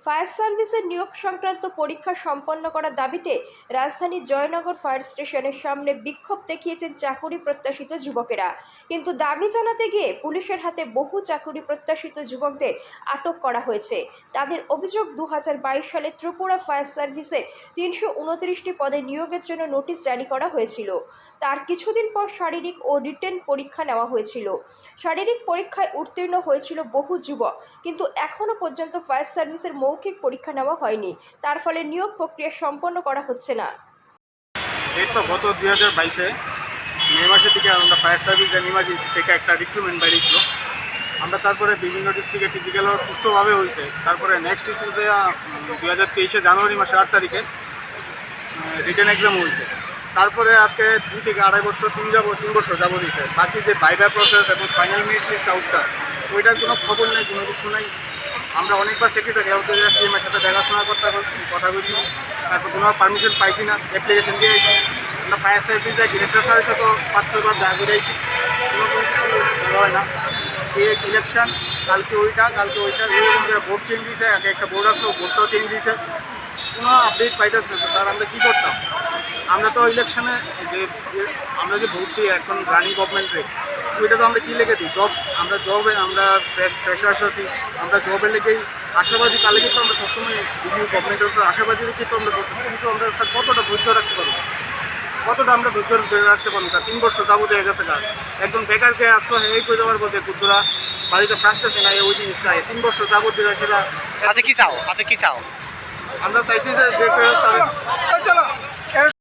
Fire সার্ভিসের নিয়োগ সংক্রান্ত পরীক্ষা সম্পন্ন করার দাবিতে রাজধানীর জয়নগর ফায়ার স্টেশনের সামনে বিক্ষোভ দেখিয়েছেন চাকুরি প্রত্যাশিত যুবকেরা। কিন্তু দাবি জানাতে গিয়ে পুলিশের হাতে বহু চাকুরি প্রত্যাশিত যুবকদের আটক করা হয়েছে। তাদের অভিযোগ 2022 সালে ত্রিপুরা ফায়ার সার্ভিসের 329টি পদে নিয়োগের জন্য নোটিশ জারি করা হয়েছিল। তার কিছুদিন পর শারীরিক ও রিটেন পরীক্ষা নেওয়া হয়েছিল। শারীরিক পরীক্ষায় উত্তীর্ণ হয়েছিল বহু যুবক, কিন্তু এখনো পর্যন্ত ফায়ার সার্ভিসের মৌখিক পরীক্ষা নেওয়া হয়নি। তার ফলে নিয়োগ প্রক্রিয়া সম্পন্ন করা হচ্ছে না। এই তো গত 2022-এ মে মাসের দিকে আমরা ফায়ার সার্ভিস অ্যান্ড ইমার্জেন্সি থেকে একটা রিক্রুটমেন্ট বেরিয়েছিল। আমরা তারপরে বিভিন্ন ডিস্ট্রিক্টে ফিজিক্যাল সুস্থভাবে হয়েছে। তারপরে নেক্সট স্কুলে 2023 জানুয়ারি মাসের 8 তারিখে রিটেন এক্সাম হয়েছে। তারপরে আজকে 2 থেকে 2.5 বছর 3 বছর যাব দিয়েছে। বাকি যে বাইবা প্রসেস এবং ফাইনাল মেরিট লিস্ট আউটটা ওইটার কোনো খবর নেই, কোনো কিছু নেই। আমরা অনেকবার সেক্রেটারি সিএমের সাথে দেখাশোনা কথা বলছি, তারপর কোনো পারমিশন পাইছি না। অ্যাপ্লিকেশন দিয়েছি আমরা ফায়ার সার্ভিসে ডিরেক্টর স্যারের সাথে 5-6বার দেখা করেছি, কোনো কিছু হয় না। এই ইলেকশন কালকে ওইটা এরকম করে ভোট চেঞ্জ দিয়েছে, একটা বোর্ড আসলো, ভোটটাও চেঞ্জ দিয়েছে, কোনো আপডেট পাইতেছে না। স্যার আমরা কী করতাম? আমরা তো ইলেকশনে আমরা যে ভোট দিই এখন রানিং গভর্নমেন্টে, ওইটা তো আমরা কী লেগে দিই? আমরা ফ্রেশার্স আছি, আমরা জবের লেগেই আশাবাদী। তাহলে কিন্তু আমরা সবসময় গভর্নমেন্টের উপর আশাবাদী রেখে তো আমরা কিন্তু আমরা কতটা ধৈর্য রাখতে পারবো, কতটা আমরা ধৈর্য ধরে রাখতে পারবো? 3 বছর যাবত হয়ে গেছে কাজ। একজন বেকারকে আসলে এই করতে পারবো যে কুদ্দুরা বাড়িতে ফ্রাস্ট্রেশন হয়, ওই জিনিসটা 3 বছর যাবত দিলে সেটা কি চাও? আমরা চাইছি যে